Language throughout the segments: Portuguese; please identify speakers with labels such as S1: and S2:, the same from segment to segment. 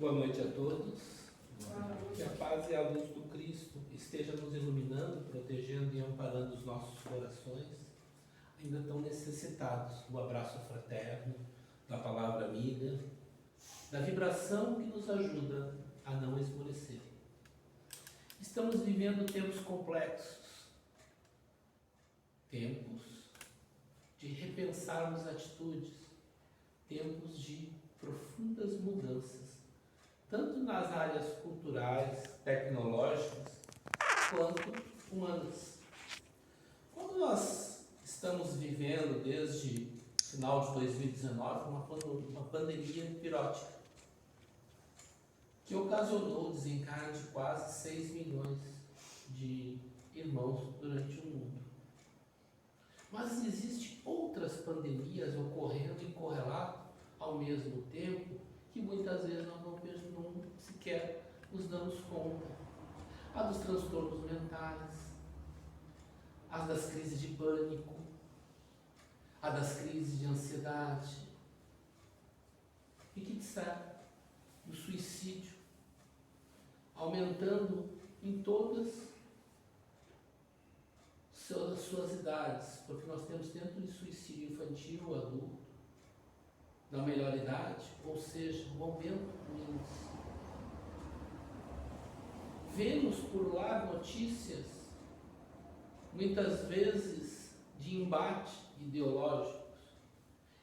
S1: Boa noite a todos. Que a paz e a luz do Cristo esteja nos iluminando, protegendo e amparando os nossos corações, ainda tão necessitados do abraço fraterno, da palavra amiga, da vibração que nos ajuda a não esmorecer. Estamos vivendo tempos complexos, tempos de repensarmos atitudes, tempos de profundas mudanças, tanto nas áreas culturais, tecnológicas, quanto humanas. Quando nós estamos vivendo desde final de 2019 uma pandemia virótica, que ocasionou o desencarne de quase 6 milhões de irmãos durante o mundo. Mas existem outras pandemias ocorrendo em correlato ao mesmo tempo, que muitas vezes nós não sequer nos damos conta. A dos transtornos mentais, as das crises de pânico, a das crises de ansiedade, e que disser do suicídio, aumentando em todas as suas idades, porque nós temos dentro de suicídio infantil, adulto, da melhor idade, ou seja, um aumento do índice. Vemos por lá notícias, muitas vezes, de embate ideológicos.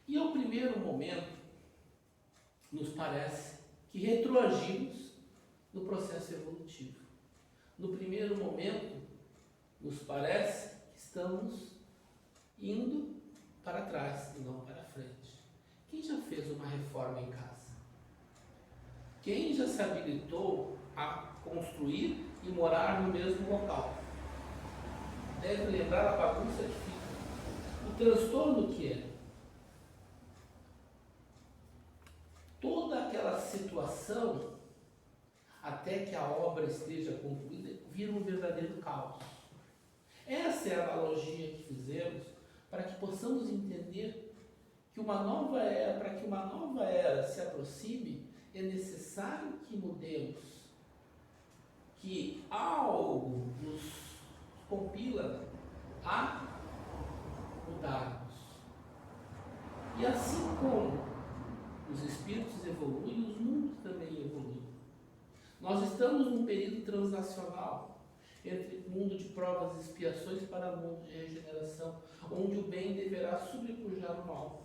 S1: E ao primeiro momento, nos parece que retroagimos no processo evolutivo. No primeiro momento, nos parece que estamos indo para trás e não para frente. Quem já fez uma reforma em casa? Quem já se habilitou a construir e morar no mesmo local? Deve lembrar a bagunça que fica. O transtorno que é. Toda aquela situação, até que a obra esteja concluída, vira um verdadeiro caos. Essa é a analogia que fizemos para que possamos entender que para que uma nova era se aproxime, é necessário que mudemos, que algo nos compila a mudarmos. E assim como os espíritos evoluem, os mundos também evoluem. Nós estamos num período transacional entre mundo de provas e expiações para mundo de regeneração, onde o bem deverá sobrepujar o mal.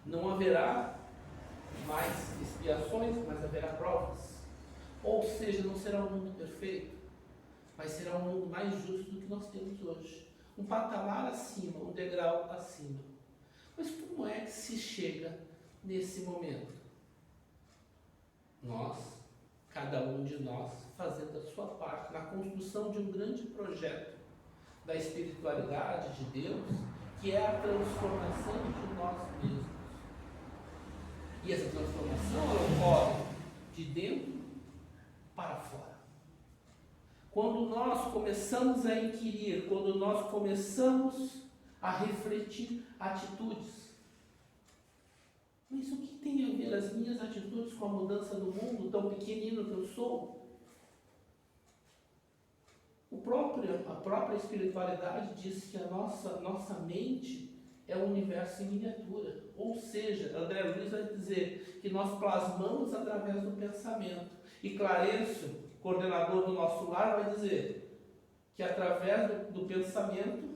S1: Não haverá mais expiações, mas haverá provas. Ou seja, não será um mundo perfeito, mas será um mundo mais justo do que nós temos hoje. Um patamar acima, um degrau acima. Mas como é que se chega nesse momento? Nós, cada um de nós, fazendo a sua parte na construção de um grande projeto da espiritualidade de Deus, que é a transformação de nós mesmos. E essa transformação ocorre de dentro para fora. Quando nós começamos a inquirir, quando nós começamos a refletir atitudes. Mas o que tem a ver as minhas atitudes com a mudança do mundo, tão pequenino que eu sou? A própria espiritualidade diz que a nossa mente é um universo em miniatura. Ou seja, André Luiz vai dizer que nós plasmamos através do pensamento. E Clarencio, coordenador do nosso lar, vai dizer que através do pensamento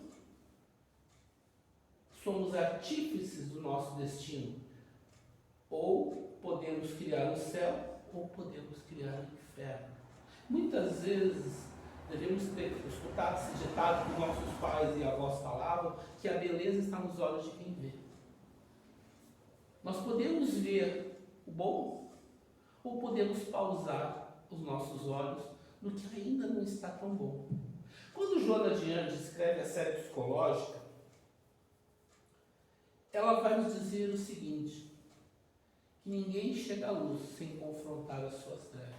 S1: somos artífices do nosso destino. Ou podemos criar o céu, ou podemos criar o inferno. Muitas vezes devemos ter escutado esse ditado que nossos pais e avós falavam, que a beleza está nos olhos de quem vê. Nós podemos ver o bom, ou podemos pausar os nossos olhos no que ainda não está tão bom. Quando Joana de Anjos escreve a série psicológica, ela vai nos dizer o seguinte, que ninguém chega à luz sem confrontar as suas trevas.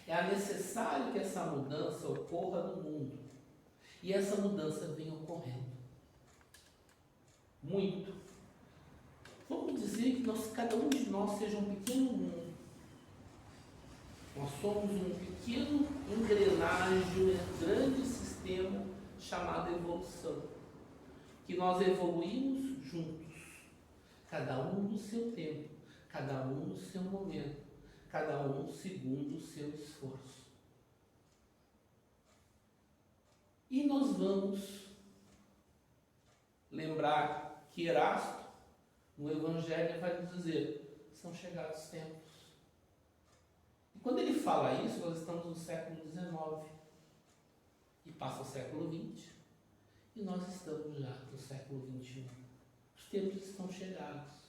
S1: É necessário que essa mudança ocorra no mundo. E essa mudança vem ocorrendo. Muito. Vamos dizer que cada um de nós seja um pequeno mundo. somos um pequeno engrenagem de um grande sistema chamado evolução, que nós evoluímos juntos, cada um no seu tempo, cada um no seu momento, cada um segundo o seu esforço. E nós vamos lembrar que Erasto, no Evangelho, vai nos dizer: são chegados tempos. E quando ele fala isso, nós estamos no século XIX. E passa o século XX. E nós estamos já no século XXI. Os tempos estão chegados.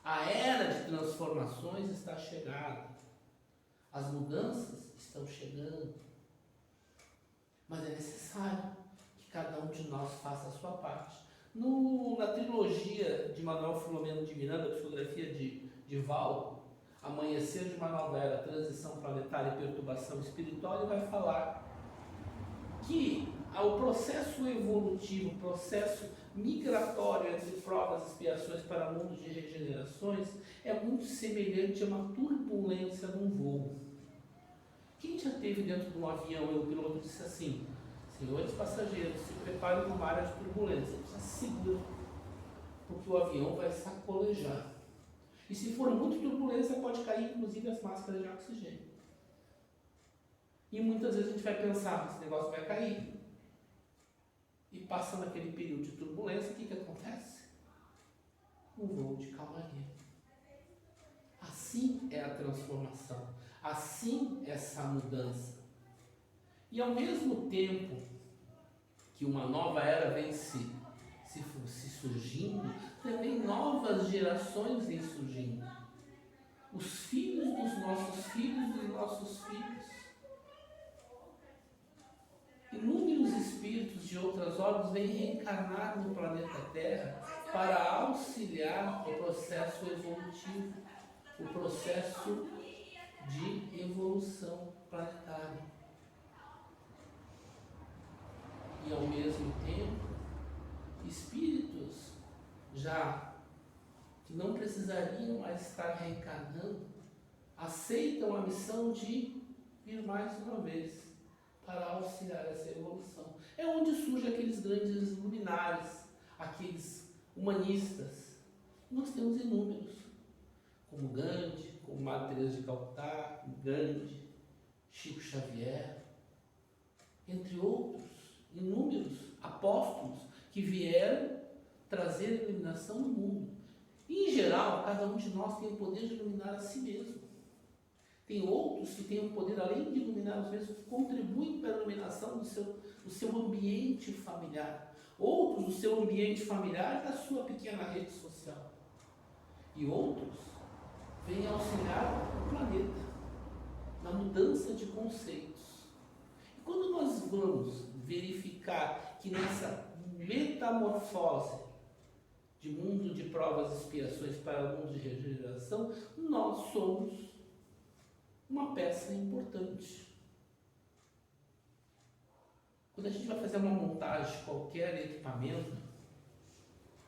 S1: A era de transformações está chegada. As mudanças estão chegando. Mas é necessário que cada um de nós faça a sua parte. Na trilogia de Manuel Filomeno de Miranda, psicografia de Val, Amanhecer de uma Nova Era, Transição Planetária e Perturbação Espiritual, ele vai falar que o processo evolutivo, o processo migratório entre provas e expiações para mundos de regenerações é muito semelhante a uma turbulência num voo. Quem já esteve dentro de um avião e o piloto disse assim: senhores passageiros, se preparem para uma área de turbulência, precisa segura, porque o avião vai sacolejar. E se for muito turbulência, pode cair inclusive as máscaras de oxigênio. E muitas vezes a gente vai pensar: esse negócio vai cair. E passando aquele período de turbulência, o que acontece? Um voo de calmaria. Assim é a transformação. Assim é essa mudança. E ao mesmo tempo que uma nova era vem se surgindo, também novas gerações vêm surgindo. Os filhos dos nossos filhos. Inúmeros espíritos de outras ordens vêm reencarnar no planeta Terra para auxiliar o processo evolutivo, o processo de evolução planetária. E ao mesmo tempo, espíritos já que não precisariam mais estar reencarnando, aceitam a missão de vir mais uma vez para auxiliar essa evolução. É onde surgem aqueles grandes luminares, aqueles humanistas. Nós temos inúmeros, como Gandhi, como Madre Teresa de Calcutá, Gandhi, Chico Xavier, entre outros, inúmeros apóstolos que vieram trazer iluminação no mundo. E, em geral, cada um de nós tem o poder de iluminar a si mesmo. Tem outros que têm o poder, além de iluminar os mesmos, que contribuem para a iluminação do seu ambiente familiar. Outros do seu ambiente familiar, da sua pequena rede social. E outros vêm auxiliar o planeta na mudança de conceitos. E quando nós vamos verificar que nessa metamorfose de mundo de provas e expiações para mundo de regeneração, nós somos uma peça importante. Quando a gente vai fazer uma montagem de qualquer equipamento,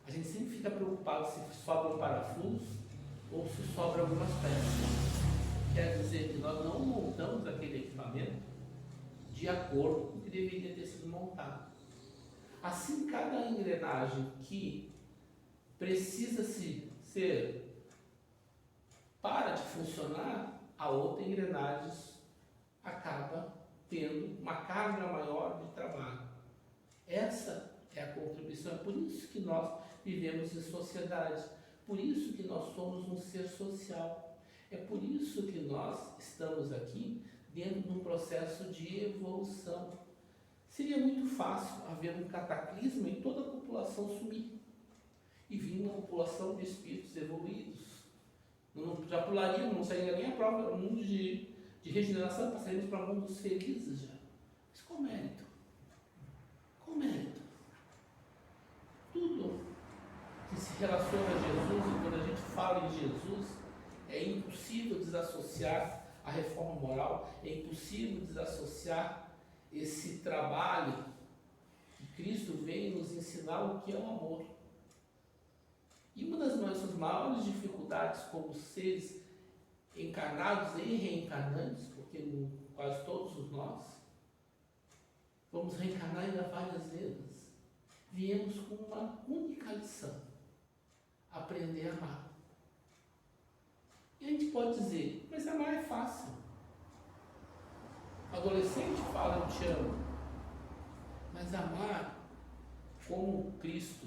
S1: a gente sempre fica preocupado se sobra um parafuso ou se sobra algumas peças. Quer dizer que nós não montamos aquele equipamento de acordo com o que deveria ter sido montado. Assim, cada engrenagem que precisa para de funcionar, a outra engrenagem acaba tendo uma carga maior de trabalho. Essa é a contribuição. É por isso que nós vivemos em sociedade. Por isso que nós somos um ser social. É por isso que nós estamos aqui dentro de um processo de evolução. Seria muito fácil haver um cataclisma e toda a população sumir. E vir uma população de espíritos evoluídos. Já pularíamos, não sairia nem a prova, o mundo de regeneração, passaríamos para mundos felizes já. Mas com mérito. Com mérito. Tudo que se relaciona a Jesus, e quando a gente fala em Jesus, é impossível desassociar a reforma moral, é impossível desassociar esse trabalho que Cristo veio nos ensinar o que é o amor. E uma das nossas maiores dificuldades como seres encarnados e reencarnantes, porque porque quase todos nós vamos reencarnar ainda várias vezes, viemos com uma única lição: aprender a amar. E a gente pode dizer, mas amar é fácil. O adolescente fala, eu te amo. Mas amar, como Cristo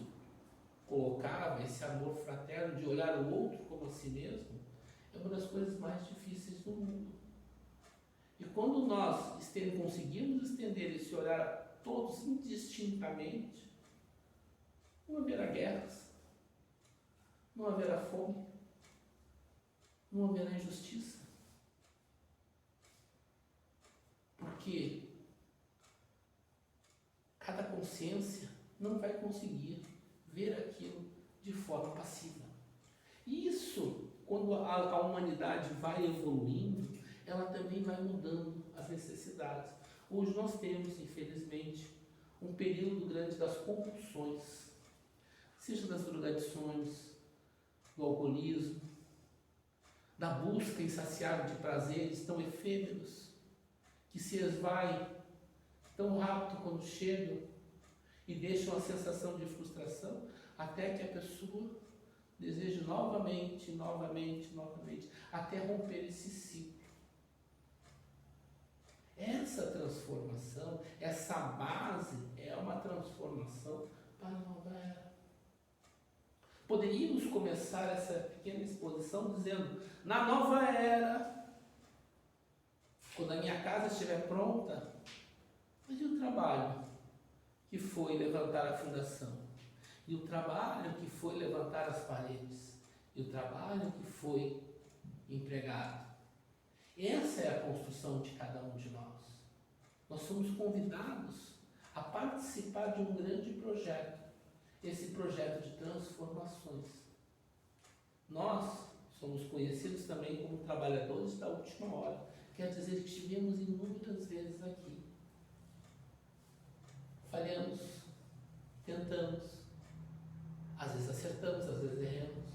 S1: colocava esse amor fraterno de olhar o outro como a si mesmo, é uma das coisas mais difíceis do mundo. E quando nós conseguimos estender esse olhar a todos indistintamente, não haverá guerras, não haverá fome, não haverá injustiça. Porque cada consciência não vai conseguir ver aquilo de forma passiva. E isso, quando a humanidade vai evoluindo, ela também vai mudando as necessidades. Hoje nós temos, infelizmente, um período grande das compulsões, seja das drogadições, do alcoolismo, da busca insaciável de prazeres tão efêmeros, que se esvaem tão rápido quando chegam e deixam a sensação de frustração, até que a pessoa deseje novamente, até romper esse ciclo. Essa transformação, essa base é uma transformação para a nova era. Poderíamos começar essa pequena exposição dizendo, na nova era, quando a minha casa estiver pronta, mas e o trabalho que foi levantar a fundação? E o trabalho que foi levantar as paredes? E o trabalho que foi empregado? Essa é a construção de cada um de nós. Nós somos convidados a participar de um grande projeto, esse projeto de transformações. Nós somos conhecidos também como trabalhadores da última hora, quer dizer que estivemos inúmeras vezes aqui. Falhamos, tentamos, às vezes acertamos, às vezes erramos,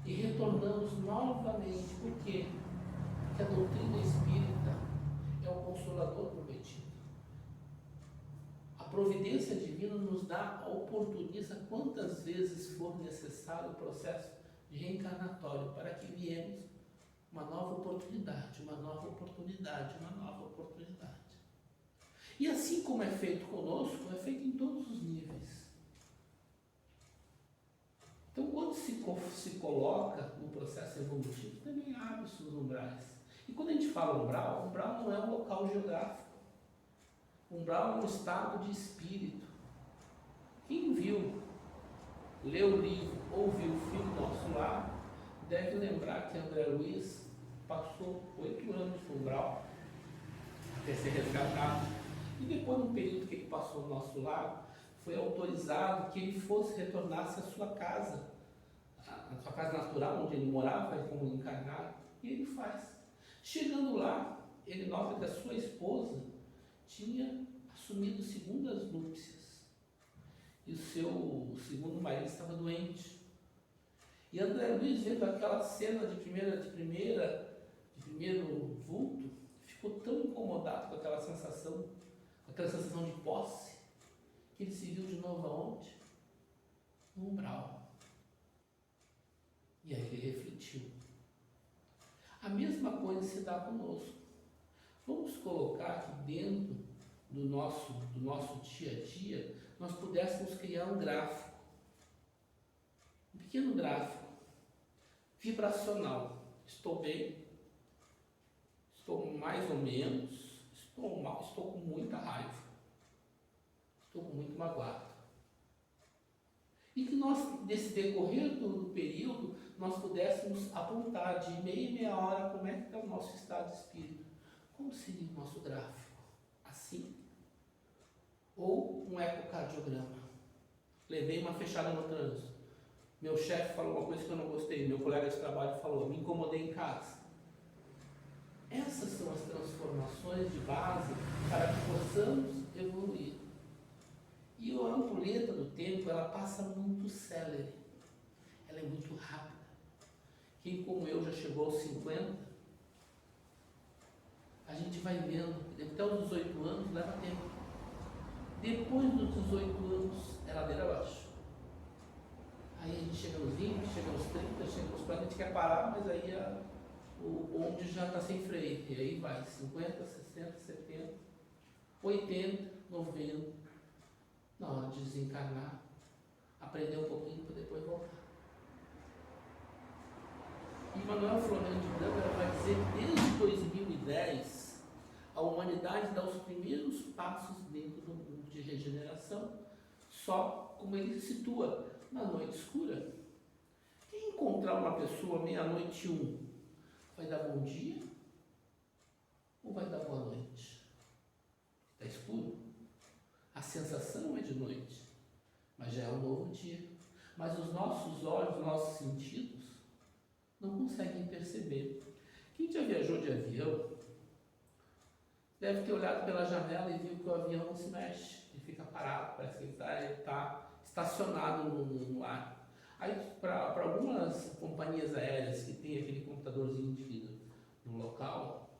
S1: e retornamos novamente. Por quê? Porque a doutrina espírita é o consolador prometido. A providência divina nos oportuniza quantas vezes for necessário o processo de reencarnatório para que viemos uma nova oportunidade, uma nova oportunidade, uma nova oportunidade. E assim como é feito conosco, é feito em todos os níveis. Então, quando se coloca no processo evolutivo, também abre os seus umbrais. E quando a gente fala umbral não é um local geográfico. Umbral é um estado de espírito. Quem leu o livro, ouviu o filme Nosso Lar, deve lembrar que André Luiz passou 8 anos no umbral até ser resgatado. E depois, no período que ele passou no Nosso Lar, foi autorizado que ele retornasse à sua casa, a sua casa natural, onde ele morava como encarnado, e ele faz. Chegando lá, ele nota que a sua esposa tinha assumido segundas núpcias e o seu segundo marido estava doente. E André Luiz, vendo aquela cena de primeiro vulto, ficou tão incomodado com aquela sensação de posse, que ele se viu de novo aonde? No umbral. E aí ele refletiu. A mesma coisa se dá conosco. Vamos colocar que dentro do nosso dia a dia, nós pudéssemos criar um gráfico. Um pequeno gráfico vibracional. Estou bem, estou mais ou menos, estou mal, estou com muita raiva, estou com muito magoado. E que nós, nesse decorrer do período, nós pudéssemos apontar de meia hora como é que está o nosso estado de espírito. Como seria o nosso gráfico? Assim? Ou um ecocardiograma? Levei uma fechada no trânsito. Meu chefe falou uma coisa que eu não gostei, meu colega de trabalho falou, me incomodei em casa. Essas são as transformações de base para que possamos evoluir. E a ampulheta do tempo, ela passa muito célere. Ela é muito rápida. Quem como eu já chegou aos 50, a gente vai vendo, até os 18 anos leva tempo. Depois dos 18 anos é ladeira abaixo. Aí a gente chega nos 20, chega nos 30, chega nos 40, a gente quer parar, mas aí o bonde já está sem freio. E aí vai 50, 60, 70, 80, 90. Na hora de desencarnar, aprender um pouquinho para depois voltar. E Manuel Floriano de Branco vai dizer que desde 2010 a humanidade dá os primeiros passos dentro do mundo de regeneração, só como ele situa, na noite escura. Quem encontrar uma pessoa meia-noite 1, vai dar bom dia ou vai dar boa noite? Está escuro? A sensação é de noite, mas já é um novo dia. Mas os nossos olhos, os nossos sentidos não conseguem perceber. Quem já viajou de avião deve ter olhado pela janela e viu que o avião não se mexe, ele fica parado, parece que ele está estacionado no ar. Aí, para algumas companhias aéreas que tem aquele computadorzinho no local,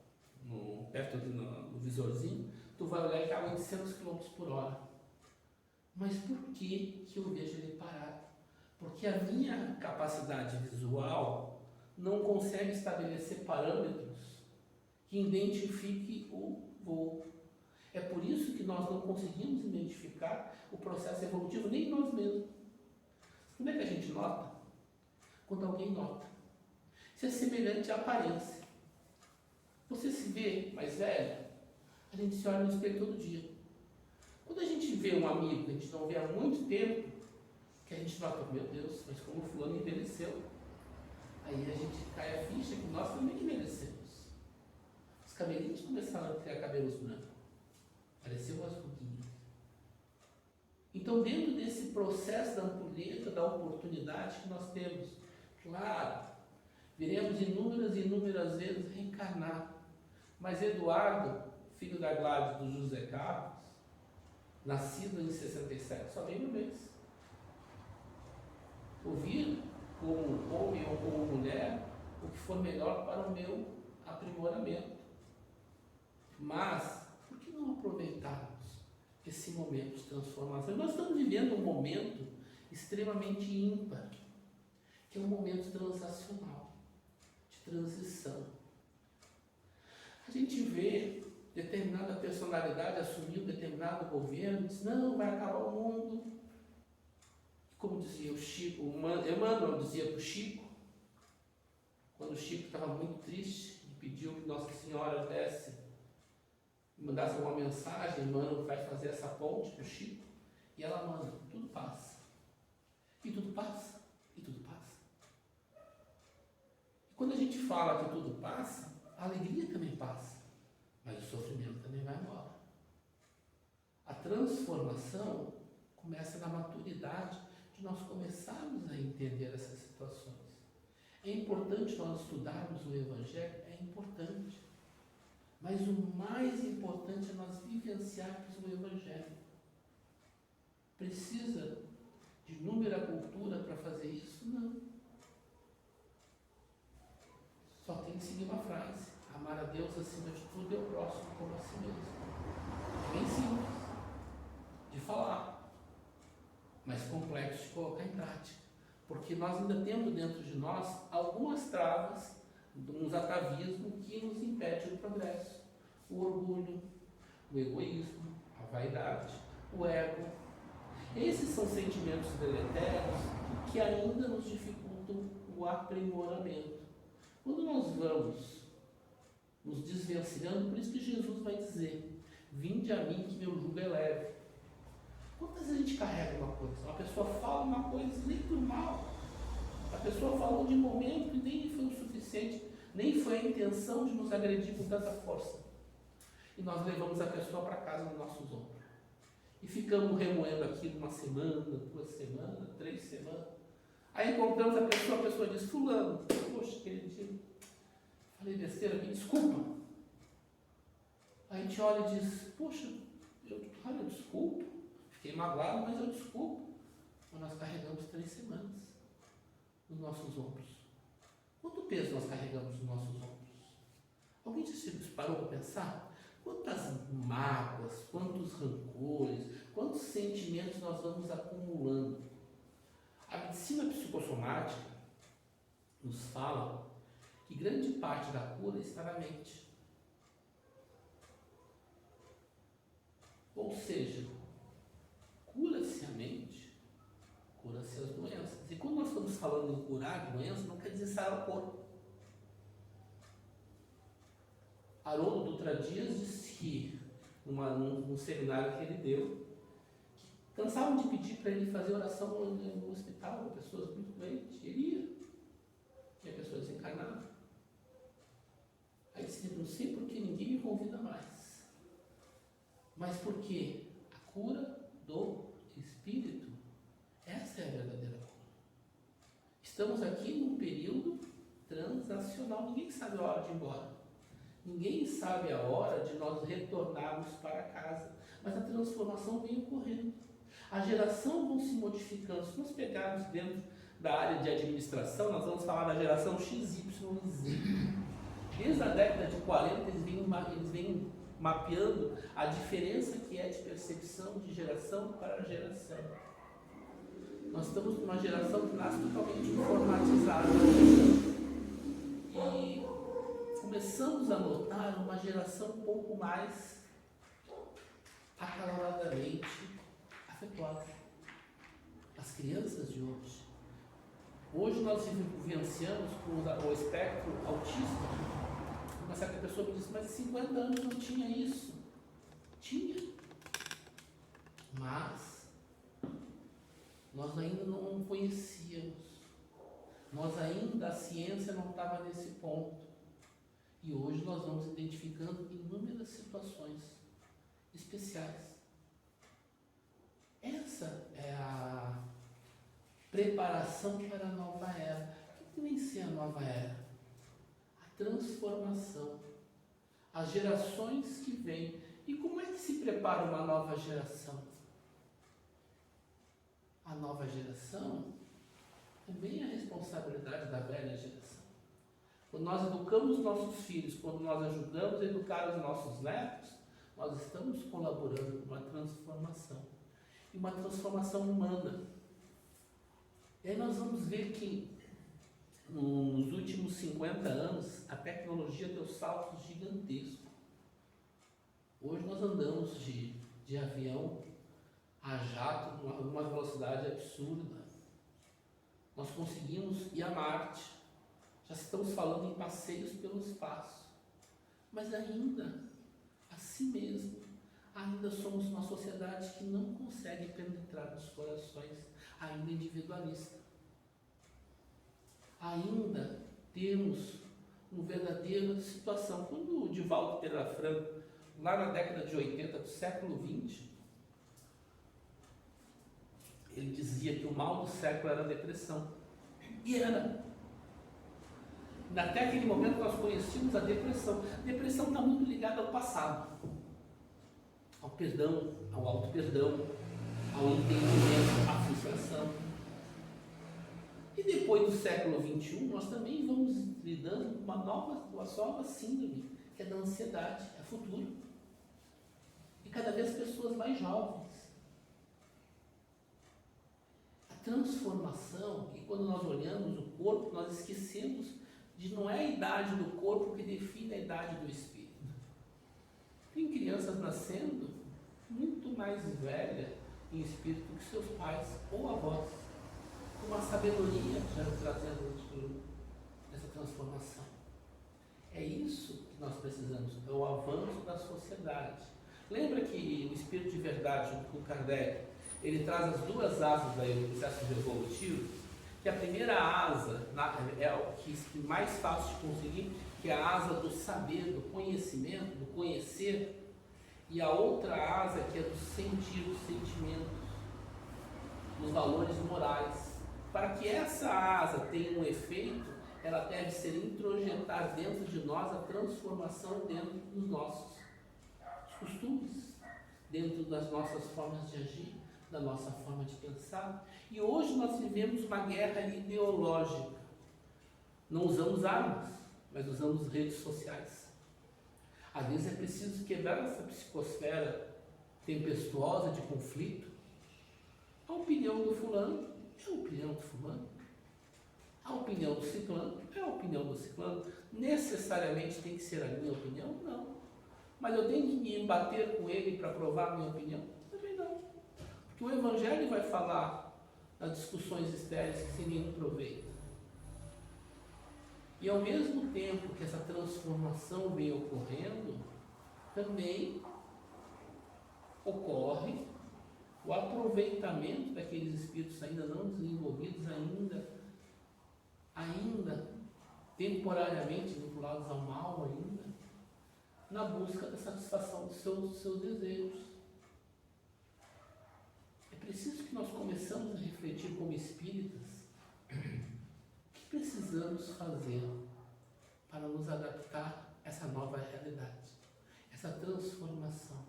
S1: perto do visorzinho, tu vai olhar e está a 800 km por hora. Mas por que eu vejo ele parado? Porque a minha capacidade visual não consegue estabelecer parâmetros que identifiquem o voo. É por isso que nós não conseguimos identificar o processo evolutivo, nem nós mesmos. Como é que a gente nota? Quando alguém nota. Isso é semelhante à aparência. Você se vê mais velho, a gente se olha no espelho todo dia. Quando a gente vê um amigo que a gente não vê há muito tempo, que a gente nota, meu Deus, mas como o fulano envelheceu. Aí a gente cai a ficha que nós também envelhecemos. Os cabelinhos começaram a ter cabelos brancos. Pareceu umas ruguinhas. Então, dentro desse processo da ampulheta, da oportunidade que nós temos, claro, viremos inúmeras e inúmeras vezes reencarnar. Mas Eduardo, filho da Gladys do José Carlos, nascido em 67, só veio uma vez. Ouvir como homem ou como mulher o que for melhor para o meu aprimoramento. Mas, por que não aproveitarmos esse momento de transformação? Nós estamos vivendo um momento extremamente ímpar, que é um momento transacional, de transição. A gente vê determinada personalidade assumir um determinado governo, diz, não, vai acabar o mundo. Como dizia o Chico, Emmanuel dizia para o Chico, quando o Chico estava muito triste e pediu que Nossa Senhora desse, mandasse uma mensagem, Emmanuel vai fazer essa ponte para o Chico, e ela manda, tudo passa. E tudo passa, e tudo passa. E quando a gente fala que tudo passa, a alegria também passa, mas o sofrimento também vai embora. A transformação começa na maturidade de nós começarmos a entender essas situações. É importante nós estudarmos o Evangelho, é importante. Mas o mais importante é nós vivenciarmos o Evangelho. Precisa de inúmera cultura para fazer isso? Não. Só tem que seguir uma frase. Amar a Deus acima de tudo e ao próximo como a si mesmo. É bem simples de falar, mas complexo de colocar em prática. Porque nós ainda temos dentro de nós algumas travas, uns atavismos que nos impedem o progresso. O orgulho, o egoísmo, a vaidade, o ego. Esses são sentimentos deletérios que ainda nos dificultam o aprimoramento. Quando nós vamos nos desvencilhando, por isso que Jesus vai dizer, vinde a mim que meu jugo é leve. Quantas vezes a gente carrega uma coisa? Uma pessoa fala uma coisa nem por mal. A pessoa falou de momento e nem foi o suficiente, nem foi a intenção de nos agredir com tanta força. E nós levamos a pessoa para casa nos nossos ombros. E ficamos remoendo aquilo uma semana, 2 semanas, 3 semanas. Aí encontramos a pessoa diz, fulano, poxa, queridinho, falei besteira, me desculpa. Aí a gente olha e diz, poxa, eu desculpo, fiquei magoado, mas eu desculpo. Mas nós carregamos 3 semanas nos nossos ombros. Quanto peso nós carregamos nos nossos ombros? Alguém já se Parou para pensar? Quantas mágoas, quantos rancores, quantos sentimentos nós vamos acumulando? A medicina psicossomática nos fala que grande parte da cura está na mente. Ou seja, cura-se a mente, cura-se as doenças. E quando nós estamos falando em curar doenças, não quer dizer sarar o corpo. Haroldo Dutra Dias disse que, num seminário que ele deu, que cansavam de pedir para ele fazer oração no hospital, pessoas muito doentes. Ele ia. Tinha pessoas desencarnadas. Aí disse, não sei por que ninguém me convida mais. Mas por quê? A cura do espírito, essa é a verdadeira cura. Estamos aqui num período transacional. Ninguém sabe a hora de ir embora. Ninguém sabe a hora de nós retornarmos para casa. Mas a transformação vem ocorrendo. A geração vão se modificando. Se nós pegarmos dentro da área de administração, nós vamos falar da geração XYZ. Desde a década de 40, eles vêm mapeando a diferença que é de percepção de geração para geração. Nós estamos numa geração que nasce totalmente informatizada. E começamos a notar uma geração um pouco mais acaloradamente afetuosa. As crianças de hoje. Hoje nós vivenciamos com o espectro autista. Uma certa pessoa me disse, mas 50 anos não tinha isso. Tinha. Mas nós ainda não conhecíamos. A ciência não estava nesse ponto. E hoje nós vamos identificando inúmeras situações especiais. Essa é a preparação para a nova era. O que vem ser a nova era? A transformação. As gerações que vêm. E como é que se prepara uma nova geração? A nova geração também é a responsabilidade da velha geração. Quando nós educamos nossos filhos, quando nós ajudamos a educar os nossos netos, nós estamos colaborando com uma transformação. E uma transformação humana. E aí nós vamos ver que nos últimos 50 anos a tecnologia deu saltos gigantescos. Hoje nós andamos de avião a jato numa velocidade absurda. Nós conseguimos ir a Marte. Já estamos falando em passeios pelo espaço. Mas ainda, assim mesmo, ainda somos uma sociedade que não consegue penetrar nos corações, ainda individualista. Ainda temos uma verdadeira situação. Quando o Divaldo Pereira Franco, lá na década de 80 do século XX, ele dizia que o mal do século era a depressão. E era. Até aquele momento nós conhecíamos a depressão. A depressão está muito ligada ao passado, ao perdão, ao auto-perdão, ao entendimento, à frustração. E depois do século XXI, nós também vamos lidando com uma nova síndrome, que é da ansiedade, é futuro. E cada vez pessoas mais jovens. A transformação, e quando nós olhamos o corpo, nós esquecemos de não é a idade do corpo que define a idade do espírito. Tem crianças nascendo muito mais velhas em espírito que seus pais ou avós, com uma sabedoria já trazendo essa transformação. É isso que nós precisamos, é o avanço da sociedade. Lembra que o espírito de verdade, junto com Kardec, ele traz as duas asas do processo evolutivo? Que a primeira asa é o que mais fácil de conseguir, que é a asa do saber, do conhecimento, do conhecer, e a outra asa que é do sentir, dos sentimentos, dos valores morais. Para que essa asa tenha um efeito, ela deve ser introjetar dentro de nós a transformação dentro dos nossos costumes, dentro das nossas formas de agir, da nossa forma de pensar. E hoje nós vivemos uma guerra ideológica. Não usamos armas, mas usamos redes sociais. Às vezes é preciso quebrar essa psicosfera tempestuosa de conflito. A opinião do fulano é a opinião do fulano. A opinião do ciclano é a opinião do ciclano. Necessariamente tem que ser a minha opinião? Não. Mas eu tenho que me embater com ele para provar a minha opinião? Também não. Porque o Evangelho vai falar nas discussões estéreis sem nenhum proveito. E ao mesmo tempo que essa transformação vem ocorrendo, também ocorre o aproveitamento daqueles espíritos ainda não desenvolvidos, ainda temporariamente vinculados ao mal ainda, na busca da satisfação dos seus desejos. É preciso que nós começamos a refletir como espíritas o que precisamos fazer para nos adaptar a essa nova realidade, essa transformação.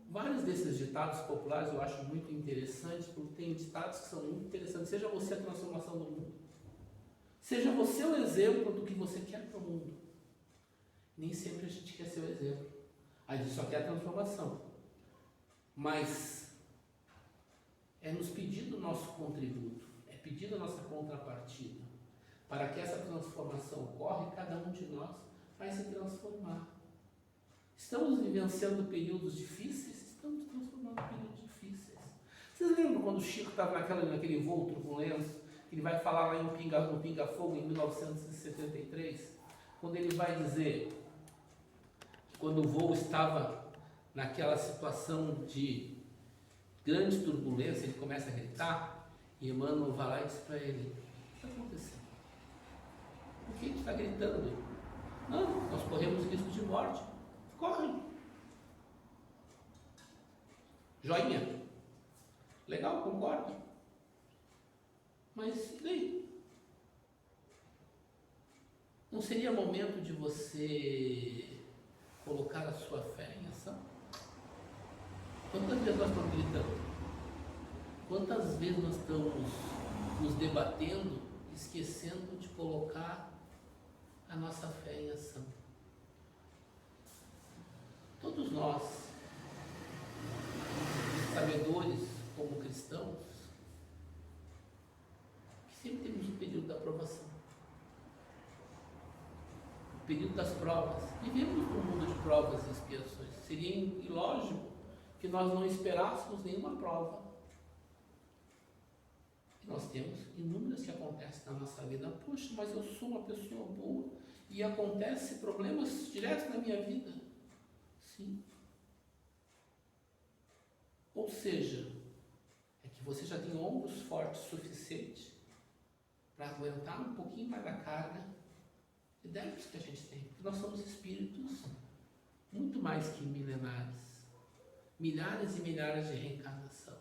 S1: Vários desses ditados populares eu acho muito interessantes, porque tem ditados que são muito interessantes. Seja você a transformação do mundo. Seja você o exemplo do que você quer para o mundo. Nem sempre a gente quer ser o exemplo. A gente só quer a transformação. Mas é nos pedido o nosso contributo, é pedido a nossa contrapartida. Para que essa transformação ocorra, cada um de nós vai se transformar. Estamos vivenciando períodos difíceis? Estamos transformando períodos difíceis. Vocês lembram quando o Chico estava naquele voo turbulento, que ele vai falar lá no Pinga Fogo, em 1973? Quando ele vai dizer, quando o voo estava naquela situação de grande turbulência, ele começa a gritar, e Emmanuel vai lá e diz para ele: o que está acontecendo? Por que a gente está gritando? Não, nós corremos risco de morte. Corre. Joinha. Legal, concordo. Mas e daí? Não seria momento de você colocar a sua fé em ação? Quantas vezes nós estamos gritando? Quantas vezes nós estamos nos debatendo, esquecendo de colocar a nossa fé em ação? Todos nós, sabedores como cristãos, que sempre temos o período da aprovação, o período das provas. Vivemos num mundo de provas e expiações. Seria ilógico que nós não esperássemos nenhuma prova. E nós temos inúmeras que acontecem na nossa vida. Poxa, mas eu sou uma pessoa boa e acontecem problemas diretos na minha vida. Sim. Ou seja, é que você já tem ombros fortes o suficiente para aguentar um pouquinho mais da carga de débitos que a gente tem. Porque nós somos espíritos muito mais que milenares. Milhares e milhares de reencarnação.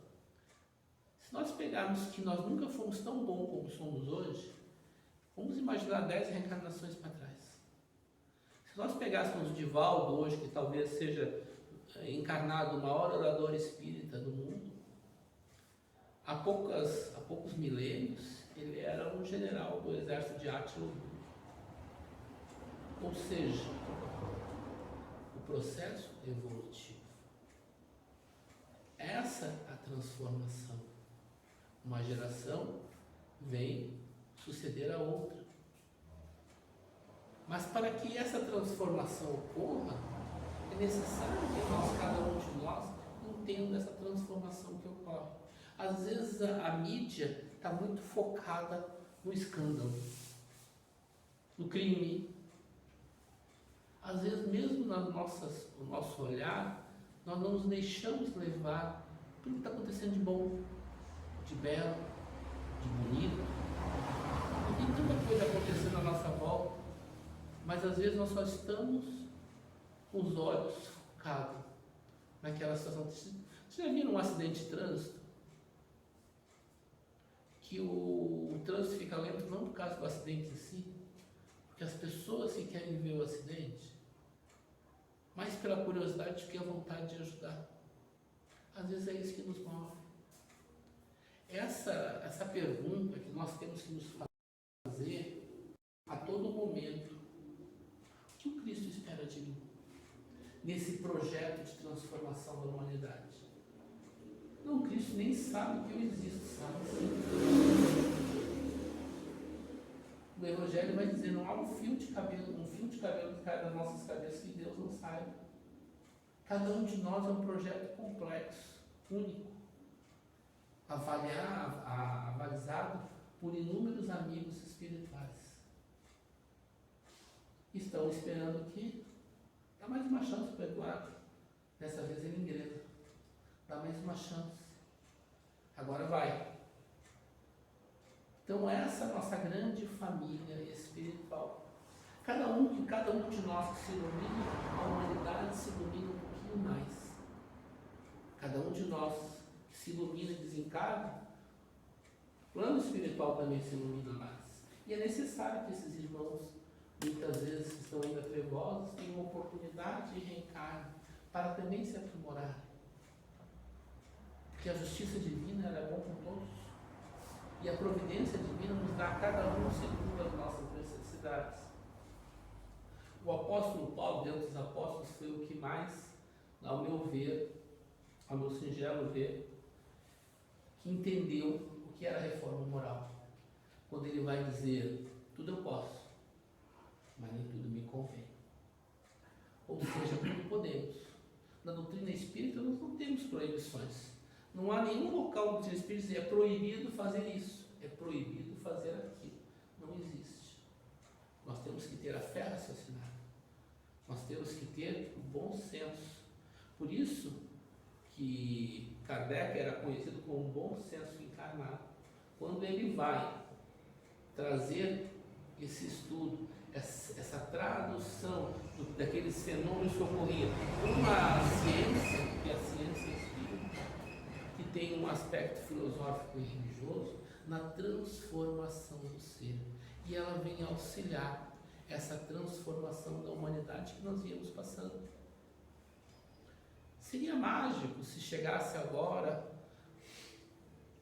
S1: Se nós pegarmos que nós nunca fomos tão bons como somos hoje, vamos imaginar 10 reencarnações para trás. Se nós pegássemos o Divaldo hoje, que talvez seja encarnado o maior orador espírita do mundo, há poucos milênios, ele era um general do exército de Átila. Ou seja, o processo evolutivo. Essa é a transformação. Uma geração vem suceder a outra. Mas para que essa transformação ocorra, é necessário que cada um de nós entenda essa transformação que ocorre. Às vezes a mídia está muito focada no escândalo, no crime. Às vezes mesmo no nosso olhar, nós não nos deixamos levar pelo que está acontecendo de bom, de belo, de bonito. Tem tanta coisa acontecendo à nossa volta. Mas às vezes nós só estamos com os olhos focados naquela situação. Vocês já viram um acidente de trânsito? Que o trânsito fica lento não por causa do acidente em si, porque as pessoas que querem ver o acidente, mais pela curiosidade do que a vontade de ajudar. Às vezes é isso que nos move. Essa pergunta que nós temos que nos fazer a todo momento. que o Cristo espera de mim nesse projeto de transformação da humanidade? Não, Cristo nem sabe que eu existo, sabe sim. O Evangelho vai dizer, não há um fio de cabelo que cai das nossas cabeças que Deus não saiba. Cada um de nós é um projeto complexo, único, avalizado por inúmeros amigos espirituais. Estão esperando o quê? Dá mais uma chance para o Eduardo. Dessa vez ele ingresa. Dá mais uma chance. Agora vai. Então essa é a nossa grande família espiritual. Cada um de nós que se ilumina, a humanidade se ilumina um pouquinho mais. Cada um de nós que se ilumina e desencarna, o plano espiritual também se ilumina mais. E é necessário que esses irmãos, muitas vezes que estão ainda trevosos, tenham uma oportunidade de reencarne para também se aprimorar. Porque a justiça divina ela é bom com todos. E a providência divina nos dá a cada um segundo as nossas necessidades. O apóstolo Paulo, dentro dos apóstolos, foi o que mais, ao meu ver, ao meu singelo ver, que entendeu o que era a reforma moral. Quando ele vai dizer, tudo eu posso, mas nem tudo me convém. Ou seja, tudo podemos. Na doutrina espírita nós não temos proibições. Não há nenhum local da doutrina espírita que diz, é proibido fazer isso, é proibido fazer aquilo. Não existe. Nós temos que ter a fé raciocinada. Nós temos que ter o bom senso. Por isso que Kardec era conhecido como bom senso encarnado. Quando ele vai trazer esse estudo, essa tradução daqueles fenômenos que ocorriam, uma ciência, que é a ciência espírita, que tem um aspecto filosófico e religioso, na transformação do ser. E ela vem auxiliar essa transformação da humanidade que nós íamos passando. Seria mágico se chegasse agora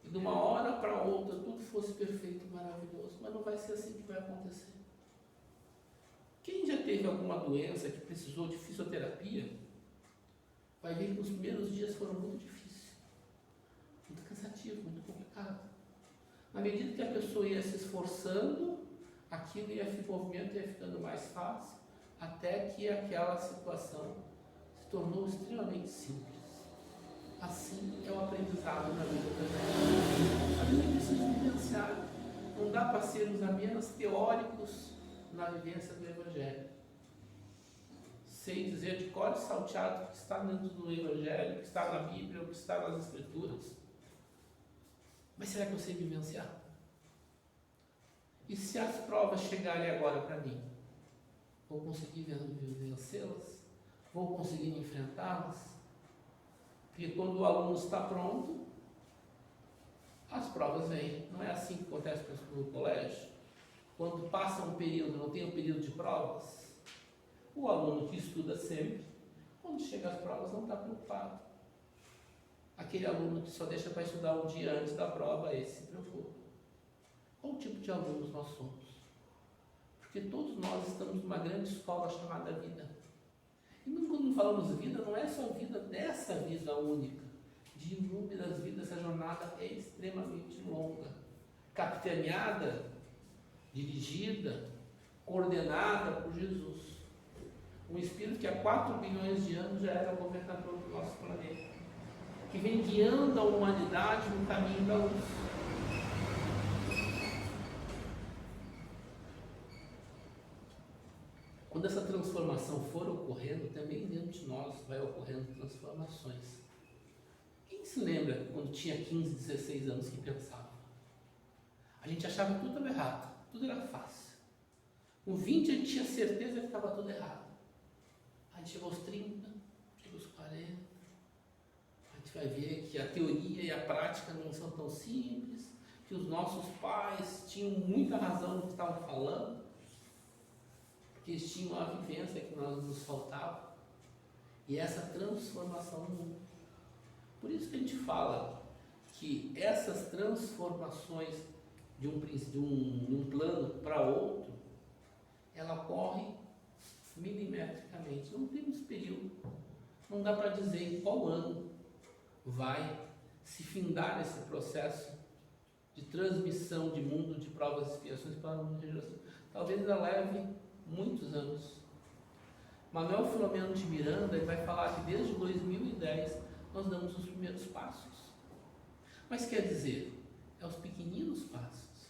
S1: e de uma hora para outra tudo fosse perfeito e maravilhoso, mas não vai ser assim que vai acontecer. Quem já teve alguma doença que precisou de fisioterapia, vai ver que os primeiros dias foram muito difíceis, muito cansativos, muito complicados. Na medida que a pessoa ia se esforçando, aquilo o movimento ia ficando mais fácil, até que aquela situação se tornou extremamente simples. Assim é o aprendizado na vida também. A vida precisa vivenciar. Não dá para sermos apenas teóricos na vivência do Evangelho. Sei dizer de cor e salteado o que está dentro do Evangelho, o que está na Bíblia, o que está nas Escrituras. Mas será que eu sei vivenciar? E se as provas chegarem agora para mim, vou conseguir vencê-las? Vou conseguir enfrentá-las? Porque quando o aluno está pronto, as provas vêm. Não é assim que acontece no colégio? Quando passa um período, não tem um período de provas, o aluno que estuda sempre, quando chega às provas não está preocupado. Aquele aluno que só deixa para estudar um dia antes da prova, esse se preocupa. Qual tipo de alunos nós somos? Porque todos nós estamos numa grande escola chamada vida. E quando falamos vida, não é só vida dessa vida única. De inúmeras vidas, essa jornada é extremamente longa. Capitaneada, dirigida, coordenada por Jesus. Um espírito que há 4 bilhões de anos já era governador do nosso planeta. Que vem guiando a humanidade no caminho da luz. Quando essa transformação for ocorrendo, também dentro de nós vai ocorrendo transformações. Quem se lembra quando tinha 15, 16 anos que pensava? A gente achava que tudo estava errado, tudo era fácil. Com 20 a gente tinha certeza que estava tudo errado. Aí chegou aos 30, chegou aos 40, a gente vai ver que a teoria e a prática não são tão simples, que os nossos pais tinham muita razão no que estavam falando, porque eles tinham a vivência que nós nos faltava, e essa transformação no mundo. Por isso que a gente fala que essas transformações de um plano para outro, ela ocorre milimetricamente. Não temos período. Não dá para dizer em qual ano vai se findar esse processo de transmissão de mundo, de provas e expiações para uma geração. Talvez ela leve muitos anos. Manuel Filomeno de Miranda ele vai falar que desde 2010 nós damos os primeiros passos. Mas quer dizer, é os pequeninos passos.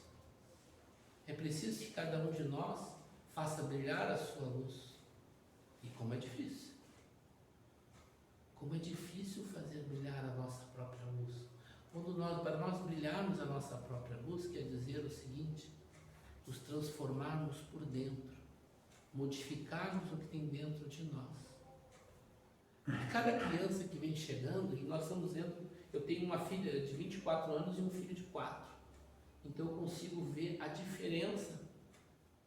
S1: É preciso que cada um de nós faça brilhar a sua luz. E como é difícil. Como é difícil fazer brilhar a nossa própria luz. Para nós brilharmos a nossa própria luz, quer dizer o seguinte: nos transformarmos por dentro, modificarmos o que tem dentro de nós. Cada criança que vem chegando, e nós estamos dentro, eu tenho uma filha de 24 anos e um filho de 4. Então eu consigo ver a diferença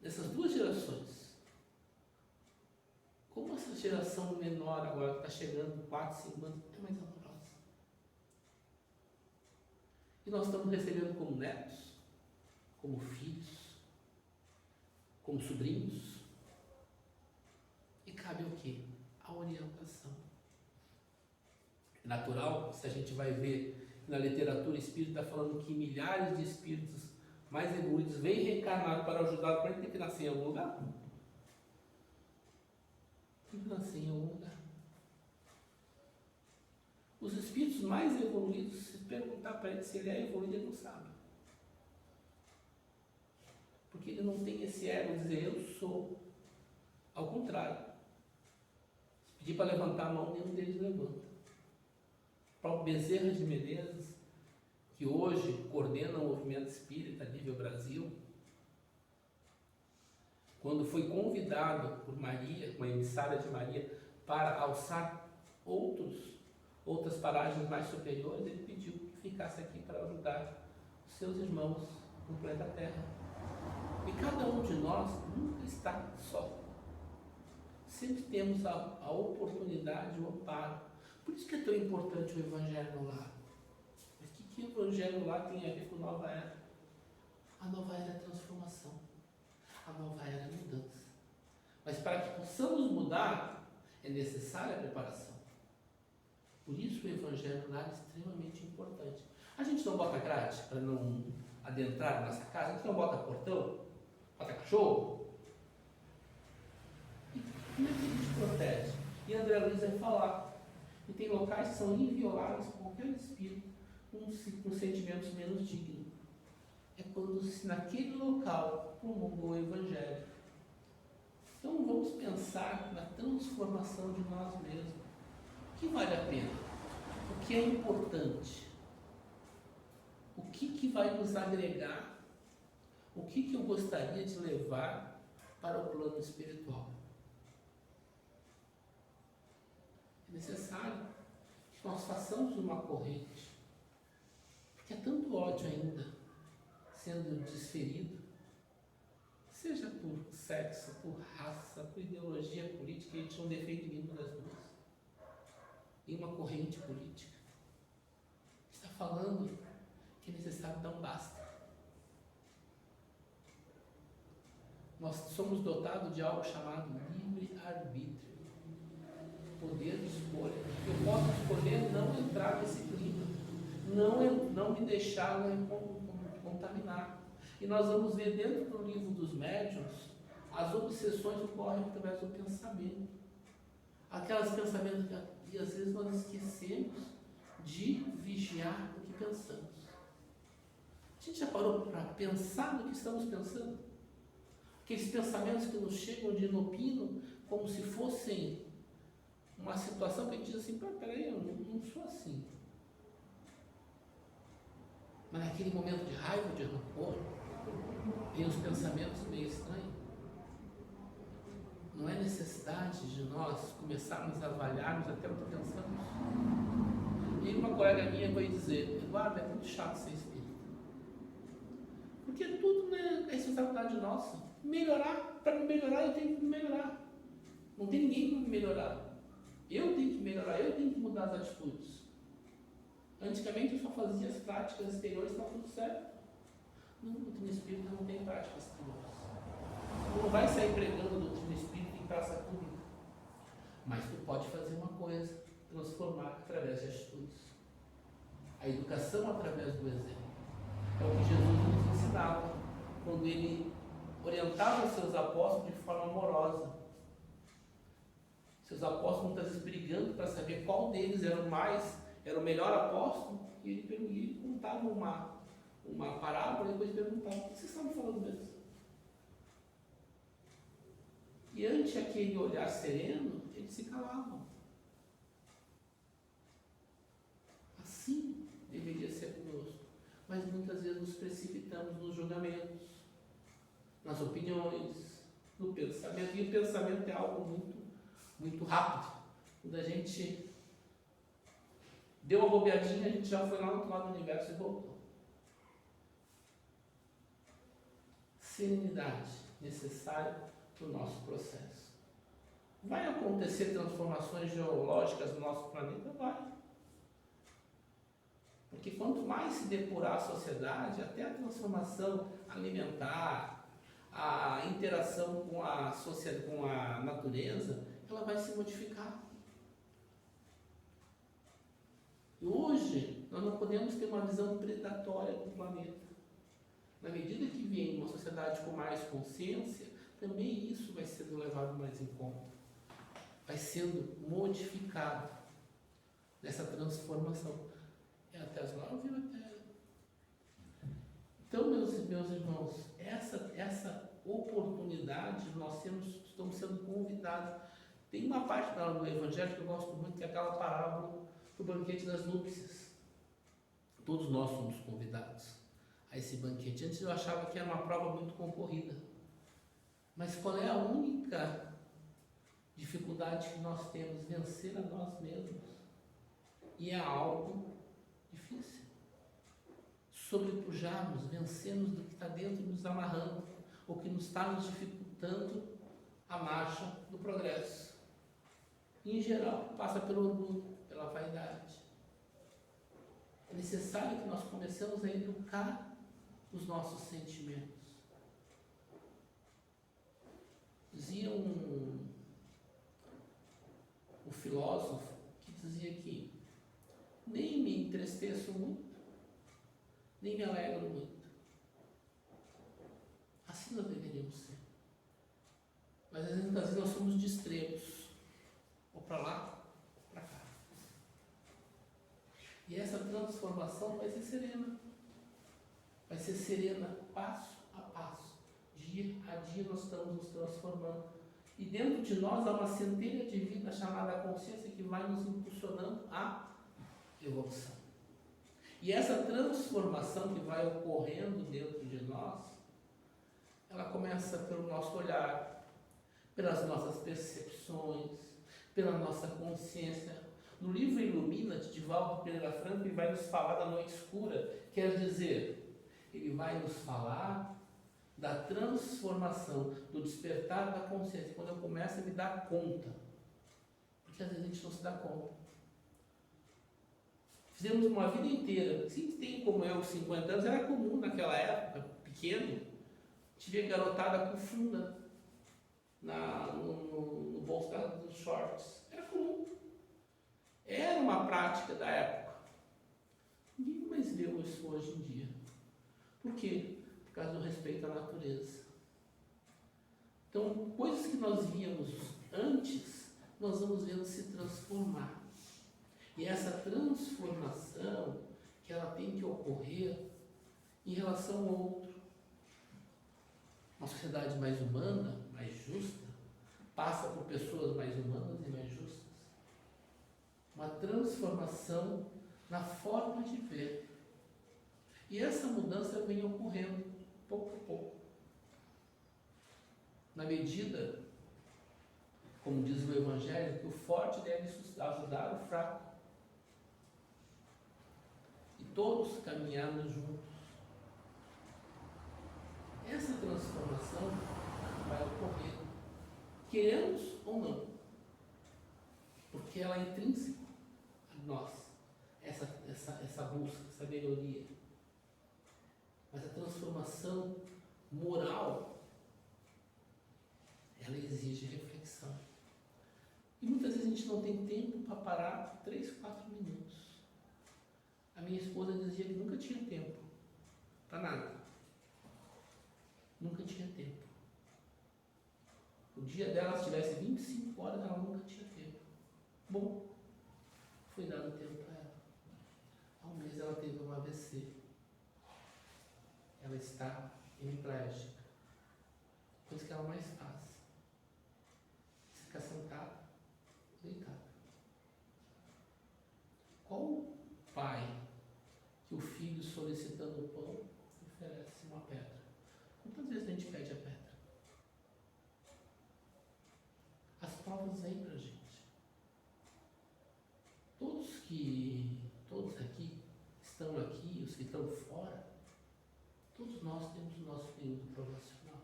S1: dessas duas gerações. Como essa geração menor agora que está chegando, 4, 5 anos, é mais amorosa. E nós estamos recebendo como netos, como filhos, como sobrinhos. E cabe o quê? A orientação. É natural, se a gente vai ver na literatura espírita falando que milhares de espíritos mais evoluídos vêm reencarnar para ajudar, para ele ter que nascer em algum lugar. Tem que nascer em algum lugar. Os espíritos mais evoluídos, se perguntar para ele se ele é evoluído, ele não sabe. Porque ele não tem esse ego de dizer eu sou. Ao contrário. Se pedir para levantar a mão, nenhum deles levanta. O próprio Bezerra de Menezes, que hoje coordena o movimento espírita a nível Brasil, quando foi convidado por Maria, uma emissária de Maria, para alçar outras paragens mais superiores, ele pediu que ficasse aqui para ajudar os seus irmãos no planeta Terra. E cada um de nós nunca está só. Sempre temos a oportunidade, o amparo. Por isso que é tão importante o Evangelho no lar. Mas o que o Evangelho no lar tem a ver com a nova era? A nova era é transformação. A nova era é mudança. Mas para que possamos mudar, é necessária a preparação. Por isso o Evangelho no lar é extremamente importante. A gente não bota grade para não adentrar na nossa casa, a gente não bota portão, bota cachorro. E como é que a gente protege? E André Luiz vai falar. E tem locais que são invioláveis por qualquer espírito com sentimentos menos dignos. É quando se naquele local promulgou o Evangelho. Então vamos pensar na transformação de nós mesmos. O que vale a pena? O que é importante? O que vai nos agregar? O que eu gostaria de levar para o plano espiritual? É necessário que nós façamos uma corrente, porque é tanto ódio ainda sendo desferido, seja por sexo, por raça, por ideologia política, a gente não defende nenhuma das duas. Nenhuma corrente política. Está falando que é necessário dar um basta. Nós somos dotados de algo chamado livre-arbítrio. Poder de escolha. Eu posso escolher não entrar nesse clima, não me deixar contaminar. E nós vamos ver dentro do livro dos médiuns, as obsessões ocorrem através do pensamento. Aqueles pensamentos que às vezes nós esquecemos de vigiar o que pensamos. A gente já parou para pensar no que estamos pensando? Aqueles pensamentos que nos chegam de inopino, como se fossem uma situação que a gente diz assim, peraí, eu não sou assim. Mas naquele momento de raiva, de rancor, vem os pensamentos meio estranhos. Não é necessidade de nós começarmos a avaliarmos até o que pensamos. E uma colega minha vai dizer, Eduardo, é muito chato ser espírita. Porque tudo é responsabilidade nossa. Melhorar, para me melhorar, eu tenho que melhorar. Não tem ninguém para me melhorar. Eu tenho que melhorar, eu tenho que mudar as atitudes. Antigamente eu só fazia as práticas exteriores e estava tudo certo. No doutrina espírita não tem práticas exteriores. Não vai sair pregando doutrina espírita em praça pública Mas tu pode fazer uma coisa, transformar através de atitudes. A educação através do exemplo. É o que Jesus nos ensinava quando ele orientava seus apóstolos de forma amorosa. Seus apóstolos muitas vezes brigando para saber qual deles era o melhor apóstolo, e ele contava uma parábola e depois perguntava: o que vocês estavam falando mesmo? E ante aquele olhar sereno, eles se calavam. Assim deveria ser conosco. Mas muitas vezes nos precipitamos nos julgamentos, nas opiniões, no pensamento. E o pensamento é algo muito rápido. Quando a gente deu uma bobeadinha, a gente já foi lá no outro lado do universo e voltou. Serenidade necessária para o nosso processo. Vai acontecer transformações geológicas no nosso planeta? Vai. Porque quanto mais se depurar a sociedade, até a transformação alimentar, a interação com a sociedade, com a natureza, ela vai se modificar. E hoje, nós não podemos ter uma visão predatória do planeta. Na medida que vem uma sociedade com mais consciência, também isso vai sendo levado mais em conta. Vai sendo modificado nessa transformação. É até as 9 até. Então, meus irmãos, essa oportunidade nós estamos sendo convidados. Tem uma parte do Evangelho que eu gosto muito, que é aquela parábola do banquete das núpcias. Todos nós somos convidados a esse banquete. Antes eu achava que era uma prova muito concorrida. Mas qual é a única dificuldade que nós temos? Vencer a nós mesmos. E é algo difícil. Sobrepujarmos, vencermos do que está dentro, nos amarrando, ou que nos está nos dificultando a marcha do progresso. E, em geral, passa pelo orgulho, pela vaidade. É necessário que nós comecemos a educar os nossos sentimentos. Dizia um filósofo que dizia que nem me entristeço muito, nem me alegro muito. Assim nós deveríamos ser. Mas às vezes nós somos de extremos, ou para lá, ou para cá. E essa transformação vai ser serena. Vai ser serena, passo a passo. Dia a dia nós estamos nos transformando. E dentro de nós há uma centelha divina chamada consciência que vai nos impulsionando à evolução. E essa transformação que vai ocorrendo dentro de nós, ela começa pelo nosso olhar, pelas nossas percepções, pela nossa consciência. No livro Ilumina-te, de Divaldo Pereira Franco, ele vai nos falar da noite escura, quer dizer, ele vai nos falar da transformação, do despertar da consciência, quando eu começo a me dar conta. Porque às vezes a gente não se dá conta. Fizemos uma vida inteira. Se tem como eu, 50 anos, era comum naquela época, pequeno, tive garotada com funda no bolso dos shorts. Era comum. Era uma prática da época. Ninguém mais vê isso hoje em dia. Por quê? Por causa do respeito à natureza. Então, coisas que nós víamos antes, nós vamos vendo se transformar. E essa transformação, que ela tem que ocorrer em relação ao outro. Uma sociedade mais humana, mais justa, passa por pessoas mais humanas e mais justas. Uma transformação na forma de ver. E essa mudança vem ocorrendo pouco a pouco. Na medida, como diz o Evangelho, que o forte deve ajudar o fraco. E todos caminharmos juntos. Essa transformação vai ocorrer, queremos ou não, porque ela é intrínseca a nós, essa busca, essa melhoria. Mas a transformação moral, ela exige reflexão. E muitas vezes gente não tem tempo para parar por 3, 4 minutos. A minha esposa dizia que nunca tinha tempo para nada. Nunca tinha tempo. O dia dela, se tivesse 25 horas, ela nunca tinha tempo. Bom, foi dado tempo para ela. Há um mês ela teve um AVC. Ela está hemiplégica. Coisa que ela mais faz. Ficar sentada, deitada. Qual pai que o filho solicitando o pão oferece uma pedra? Quantas vezes a gente pede a pedra? As provas vêm para a gente. Todos aqui estão aqui, os que estão fora, todos nós temos o nosso período provacional.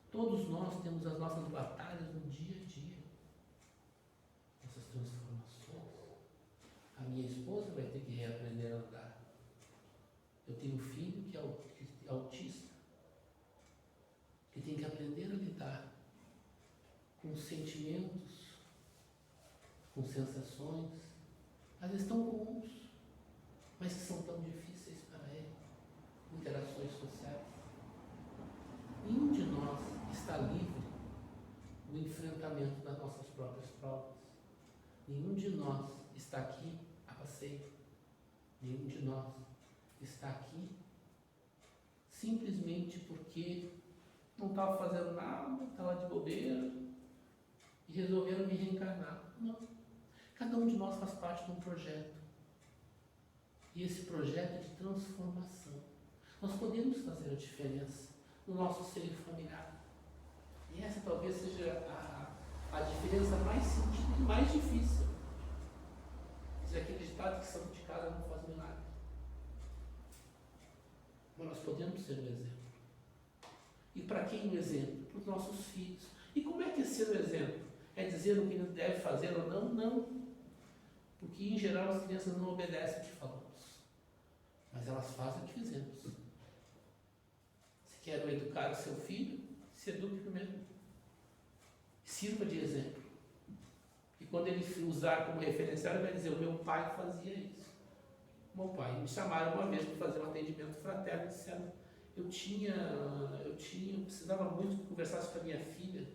S1: Todos nós temos as nossas batalhas no dia a dia. Essas transformações. A minha esposa vai ter que reaprender a andar. Eu tenho um filho que é autista, que tem que aprender a lidar com sentimentos, com sensações, às vezes tão comuns, mas que são tão difíceis para ele. Interações sociais. Nenhum de nós está livre do enfrentamento das nossas próprias provas. Nenhum de nós está aqui a passeio. Nenhum de nós está aqui simplesmente porque não estava fazendo nada, estava de bobeira e resolveram me reencarnar. Não. Cada um de nós faz parte de um projeto. E esse projeto é de transformação. Nós podemos fazer a diferença no nosso seio familiar. E essa talvez seja a diferença mais sentida e mais difícil. Diz aquele ditado que santo de casa não faz milagre. Mas nós podemos ser um exemplo. E para quem um exemplo? Para os nossos filhos. E como é que é ser um exemplo? É dizer o que ele deve fazer ou não? Não. Porque em geral as crianças não obedecem o que falamos. Mas elas fazem o que fizemos. Se quer educar o seu filho, se eduque primeiro. Sirva de exemplo. E quando ele usar como referencial, ele vai dizer, o meu pai fazia isso. Meu pai, me chamaram uma vez para fazer um atendimento fraterno e disseram, eu precisava muito que conversasse com a minha filha,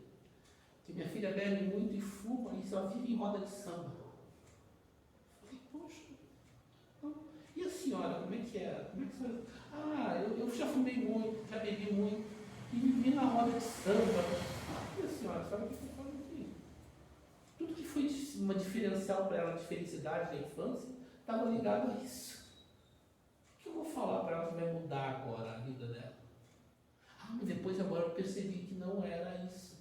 S1: que minha filha bebe muito e fuma e só vive em roda de samba. Eu falei, poxa, não. E a senhora, como é que é? Como é que a senhora... eu já fumei muito, já bebi muito e vivi na roda de samba. E a senhora, sabe o que eu falo aqui? Tudo que foi uma diferencial para ela de felicidade da infância estava ligado a isso. O que eu vou falar para ela que vai mudar agora a vida dela? Mas depois agora eu percebi que não era isso.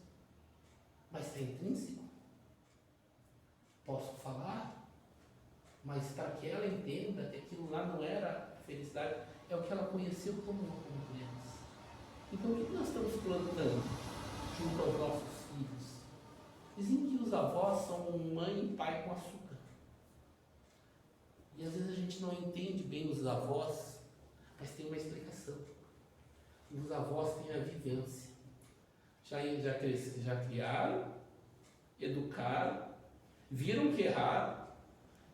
S1: Mas está intrínseco. Posso falar, mas para que ela entenda que aquilo lá não era felicidade, é o que ela conheceu como criança. Então o que nós estamos plantando junto aos nossos filhos? Dizem que os avós são mãe e pai com açúcar. E às vezes a gente não entende bem os avós, mas tem uma explicação. Os avós têm a vivência. Já criaram, educaram, viram que erraram,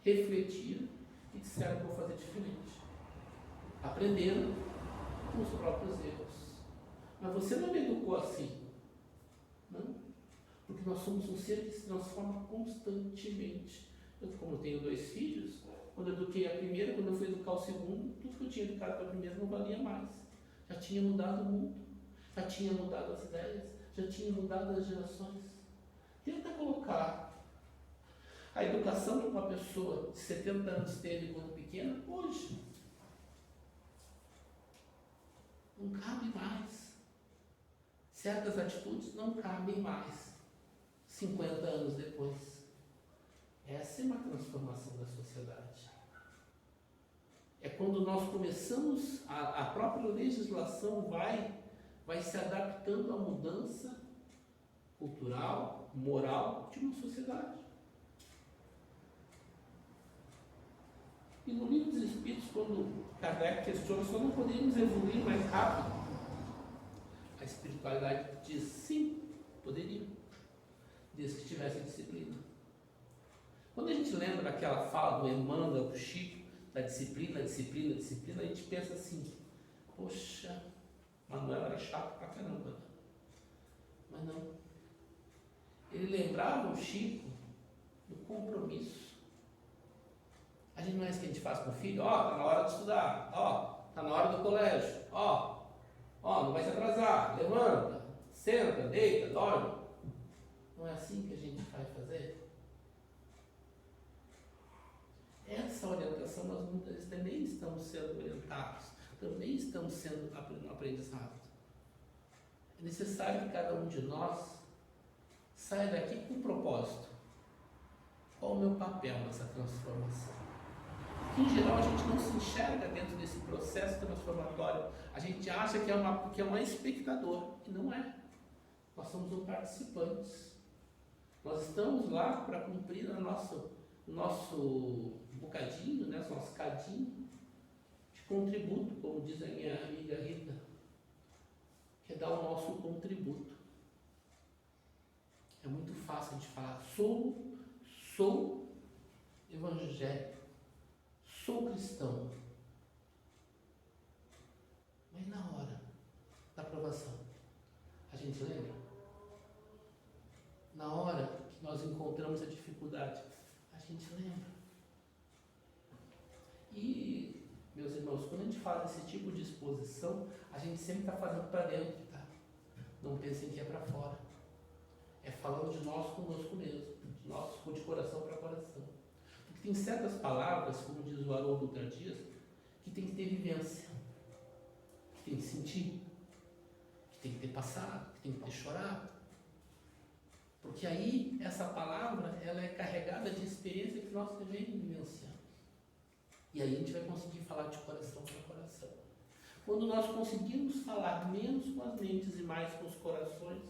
S1: refletiram e disseram que vou fazer diferente. Aprenderam com os próprios erros. Mas você não me educou assim. Não. Porque nós somos um ser que se transforma constantemente. Como eu tenho 2 filhos, quando eu eduquei a primeira, quando eu fui educar o segundo, tudo que eu tinha educado para a primeira não valia mais. Já tinha mudado o mundo, já tinha mudado as ideias, já tinha mudado as gerações. Tenta colocar a educação que uma pessoa de 70 anos teve quando pequena, hoje. Não cabe mais. Certas atitudes não cabem mais 50 anos depois. Essa é uma transformação da sociedade. É quando nós começamos, a própria legislação vai se adaptando à mudança cultural, moral de uma sociedade. E no Livro dos Espíritos, quando Kardec questiona, só não poderíamos evoluir mais rápido. A espiritualidade diz sim, poderia, desde que tivesse disciplina. lembra daquela fala do Emmanuel, do Chico, da disciplina, disciplina, disciplina, a gente pensa assim, poxa, Manuel era chato pra caramba. Mas não. Ele lembrava o Chico do compromisso. A gente não é isso que a gente faz com o filho, tá na hora de estudar, tá na hora do colégio, não vai se atrasar, levanta, senta, deita, dorme. Não é assim que a gente vai fazer? Essa orientação nós muitas vezes também estamos sendo orientados, também estamos sendo aprendizados. É necessário que cada um de nós saia daqui com um propósito. Qual o meu papel nessa transformação? Porque, em geral, a gente não se enxerga dentro desse processo transformatório. A gente acha que é um espectador, e não é. Nós somos um participantes. Nós estamos lá para cumprir o nosso bocadinho, né, nosso cadinho de contributo, como diz a minha amiga Rita, que é dar o nosso contributo. É muito fácil a gente falar, sou evangélico, sou cristão. Mas na hora da aprovação, a gente lembra? Na hora que nós encontramos a dificuldade, a gente lembra. E, meus irmãos, quando a gente faz esse tipo de exposição, a gente sempre está fazendo para dentro, tá? Não pensem que é para fora. É falando de nós conosco mesmo, de nós de coração para coração. Porque tem certas palavras, como diz o Haroldo Dutra Dias, que tem que ter vivência, que tem que sentir, que tem que ter passado, que tem que ter chorado. Porque aí, essa palavra, ela é carregada de experiência que nós também vivenciamos. E aí a gente vai conseguir falar de coração para coração. Quando nós conseguirmos falar menos com as mentes e mais com os corações,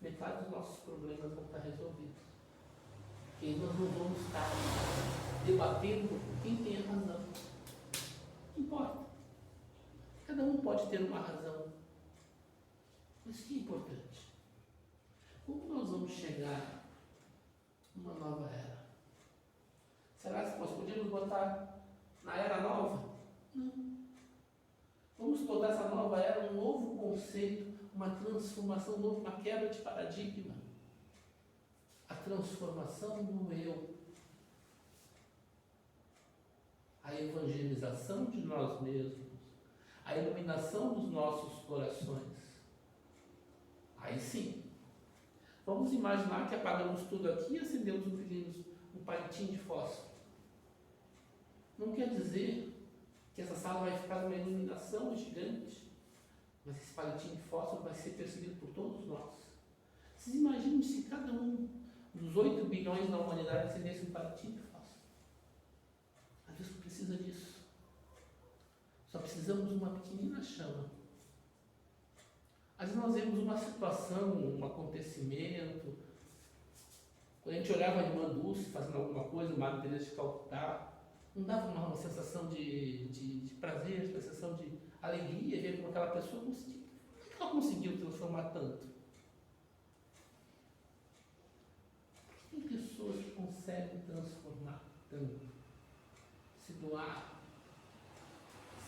S1: metade dos nossos problemas vão estar resolvidos. E nós não vamos estar debatendo quem tem a razão. Não importa. Cada um pode ter uma razão. Mas o que é importante? Como nós vamos chegar numa nova era? Será que nós podemos botar na era nova? Não. Vamos botar essa nova era um novo conceito, uma transformação nova, uma quebra de paradigma. A transformação do eu. A evangelização de nós mesmos. A iluminação dos nossos corações. Aí sim. Vamos imaginar que apagamos tudo aqui e acendemos um palitinho de fósforo. Não quer dizer que essa sala vai ficar numa iluminação gigante, mas esse palitinho de fósforo vai ser percebido por todos nós. Vocês imaginam se cada um dos 8 bilhões da humanidade acendesse um palitinho de fósforo? A Deus precisa disso. Só precisamos de uma pequenina chama. Às vezes nós vemos uma situação, um acontecimento. Quando a gente olhava a irmã Dulce fazendo alguma coisa, o Madre Teresa de Calcutá, não dava uma sensação de prazer, uma sensação de alegria, ver como aquela pessoa conseguiu. Por que ela conseguiu transformar tanto? Tem pessoas que conseguem transformar tanto, se doar,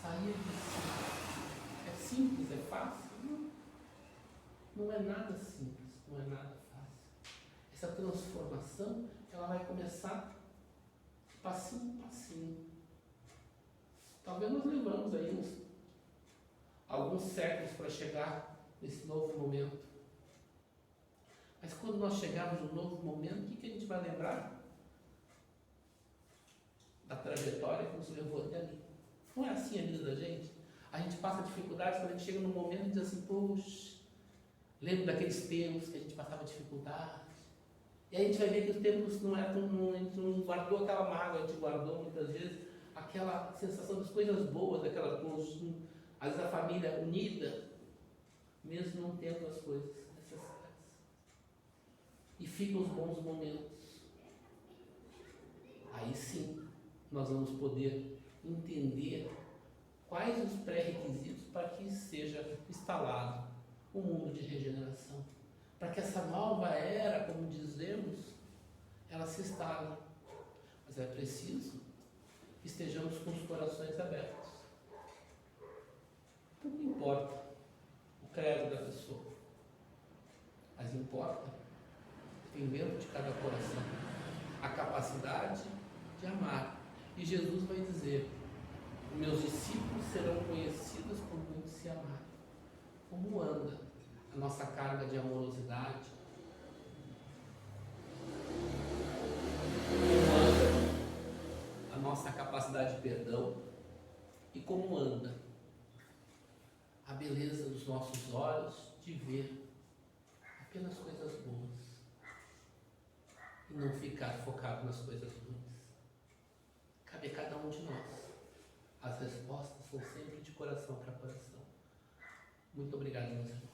S1: sair de si. É simples, é fácil? Não é nada simples, não é nada fácil. Essa transformação, ela vai começar passinho a passinho. Talvez nós levamos aí alguns séculos para chegar nesse novo momento. Mas quando nós chegarmos no novo momento, o que a gente vai lembrar? Da trajetória que nos levou até ali. Não é assim a vida da gente? A gente passa dificuldades, quando a gente chega num momento e diz assim, poxa, lembro daqueles tempos que a gente passava dificuldades. E aí a gente vai ver que os tempos não é tão, a gente não guardou aquela mágoa, a gente guardou muitas vezes aquela sensação das coisas boas, daquela coisa, às vezes a família unida, mesmo não tendo as coisas necessárias. E ficam os bons momentos. Aí sim, nós vamos poder entender quais os pré-requisitos para que seja instalado um mundo de regeneração. Para que essa nova era, como dizemos, ela se instale. Mas Mas é preciso que estejamos com os corações abertos. Não importa o credo da pessoa, mas importa que tem dentro de cada coração a capacidade de amar. E Jesus vai dizer: meus discípulos serão conhecidos por muitos se amarem. Como anda a nossa carga de amorosidade? Como anda a nossa capacidade de perdão? E como anda a beleza dos nossos olhos de ver apenas coisas boas e não ficar focado nas coisas ruins? Cabe a cada um de nós. As respostas são sempre de coração para coração. Muito obrigado, meus irmãos.